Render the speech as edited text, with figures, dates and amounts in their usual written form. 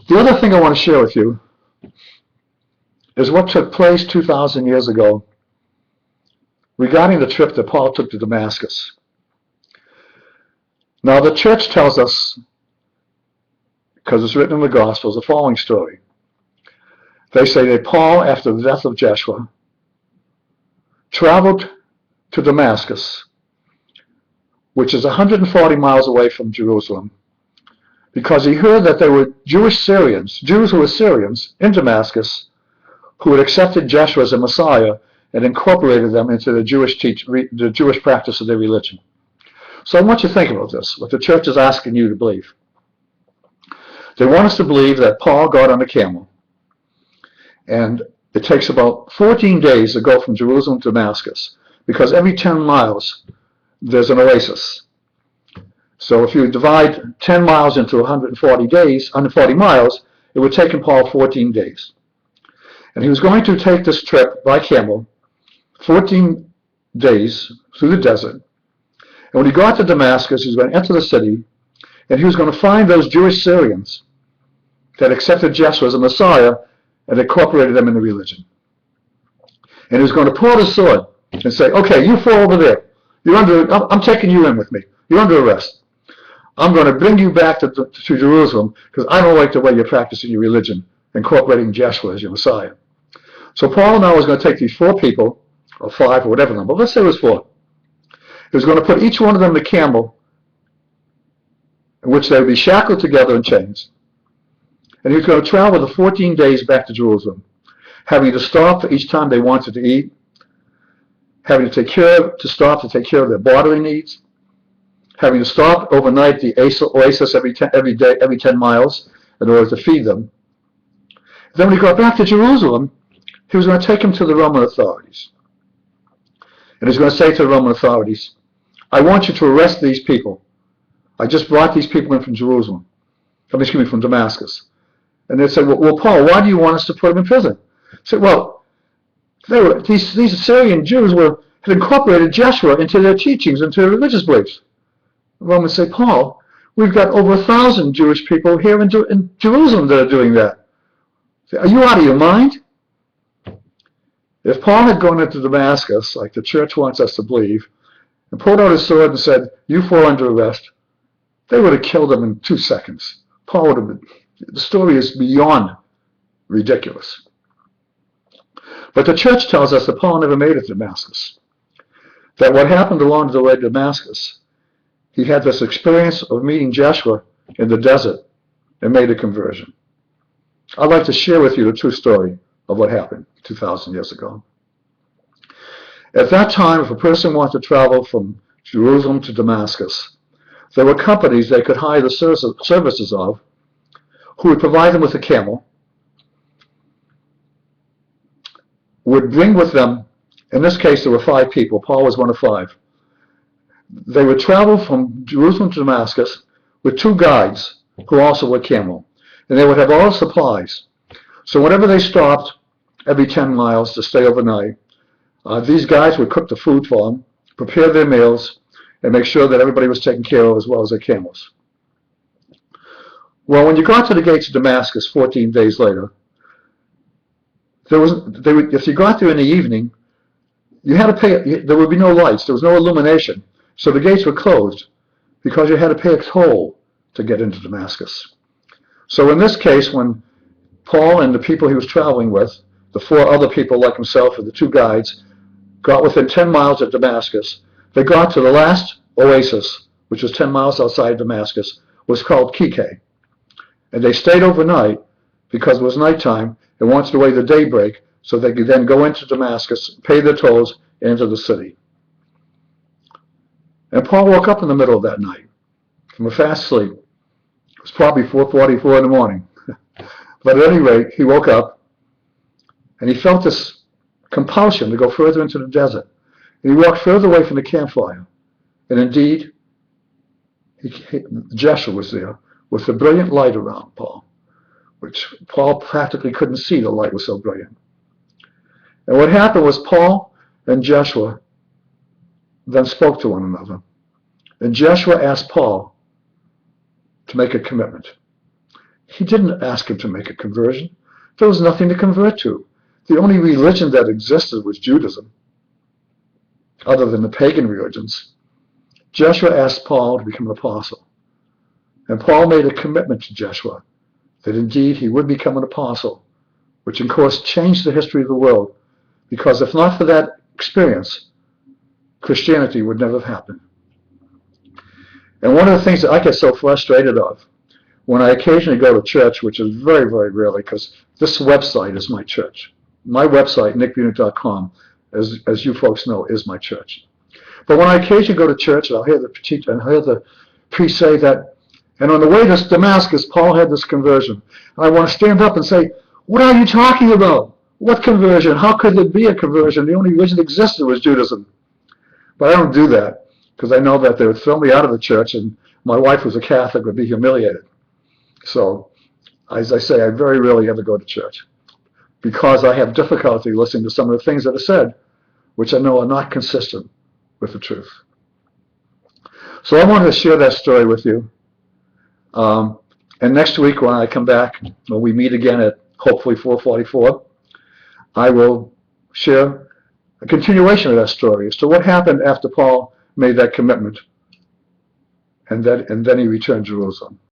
The other thing I want to share with you is what took place 2,000 years ago regarding the trip that Paul took to Damascus. Now, the church tells us, because it's written in the Gospels, the following story. They say that Paul, after the death of Joshua, traveled to Damascus, which is 140 miles away from Jerusalem, because he heard that there were Jews who were Syrians in Damascus, who had accepted Joshua as a Messiah and incorporated them into the Jewish practice of their religion. So I want you to think about this, what the church is asking you to believe. They want us to believe that Paul got on a camel, and it takes about 14 days to go from Jerusalem to Damascus, because every 10 miles there's an oasis. So if you divide 10 miles into 140 miles, it would take Paul 14 days. And he was going to take this trip by camel, 14 days through the desert. And when he got to Damascus, he was going to enter the city, and he was going to find those Jewish Syrians that accepted Joshua as a Messiah and incorporated them in the religion. And he was going to pull out his sword and say, okay, you four over there. I'm taking you in with me. You're under arrest. I'm going to bring you back to Jerusalem because I don't like the way you're practicing your religion, incorporating Joshua as your Messiah. So Paul now was going to take these four people, or five, or whatever number, let's say it was four. He was going to put each one of them in a camel, in which they would be shackled together in chains. And he was going to travel the 14 days back to Jerusalem, having to stop for each time they wanted to eat, having to stop to take care of their bodily needs, having to stop overnight at the oasis every 10 miles in order to feed them. Then when he got back to Jerusalem, he was going to take them to the Roman authorities. And he was going to say to the Roman authorities, I want you to arrest these people. I just brought these people in from from Damascus. And they said, well, Paul, why do you want us to put them in prison? He said, well, these Assyrian Jews had incorporated Joshua into their teachings, into their religious beliefs. The Romans say, Paul, we've got over 1,000 Jewish people here in Jerusalem that are doing that. Are you out of your mind? If Paul had gone into Damascus, like the church wants us to believe, and pulled out his sword and said, you four under arrest, they would have killed him in 2 seconds. Paul would have been, the story is beyond ridiculous. But the church tells us that Paul never made it to Damascus. That what happened along the way to Damascus, he had this experience of meeting Joshua in the desert and made a conversion. I'd like to share with you the true story of what happened 2,000 years ago. At that time, if a person wanted to travel from Jerusalem to Damascus, there were companies they could hire the services of who would provide them with a camel, would bring with them, in this case there were 5 people, Paul was one of 5. They would travel from Jerusalem to Damascus with 2 guides who also were camel, and they would have all supplies. So whenever they stopped every 10 miles to stay overnight, these guys would cook the food for them, prepare their meals, and make sure that everybody was taken care of as well as their camels. Well, when you got to the gates of Damascus 14 days later, if you got there in the evening, you had to pay. There would be no lights. There was no illumination. So the gates were closed because you had to pay a toll to get into Damascus. So in this case, when Paul and the people he was traveling with, the 4 other people like himself and the 2 guides, got within 10 miles of Damascus, they got to the last oasis, which was 10 miles outside Damascus, was called Kike. And they stayed overnight because it was nighttime and wanted to wait the daybreak so they could then go into Damascus, pay their tolls, and enter the city. And Paul woke up in the middle of that night from a fast sleep. It was probably 4:44 in the morning. But at any rate, he woke up and he felt this compulsion to go further into the desert. And he walked further away from the campfire. And indeed, Joshua was there with the brilliant light around Paul, which Paul practically couldn't see, the light was so brilliant. And what happened was Paul and Joshua then spoke to one another. And Joshua asked Paul to make a commitment. He didn't ask him to make a conversion. There was nothing to convert to. The only religion that existed was Judaism, other than the pagan religions. Joshua asked Paul to become an apostle. And Paul made a commitment to Joshua that indeed he would become an apostle, which of course changed the history of the world, because if not for that experience, Christianity would never have happened. And one of the things that I get so frustrated of, when I occasionally go to church, which is very, very rarely, because this website is my church. My website, nickbunick.com, as you folks know, is my church. But when I occasionally go to church, and I'll hear the priest say that, and on the way to Damascus, Paul had this conversion. And I want to stand up and say, what are you talking about? What conversion? How could there be a conversion? The only religion that existed was Judaism. But I don't do that, because I know that they would throw me out of the church, and my wife was a Catholic, would be humiliated. So, as I say, I very rarely ever go to church, because I have difficulty listening to some of the things that are said, which I know are not consistent with the truth. So I wanted to share that story with you. And next week when I come back, when we meet again at hopefully 4:44, I will share a continuation of that story as to what happened after Paul made that commitment, and then he returned to Jerusalem.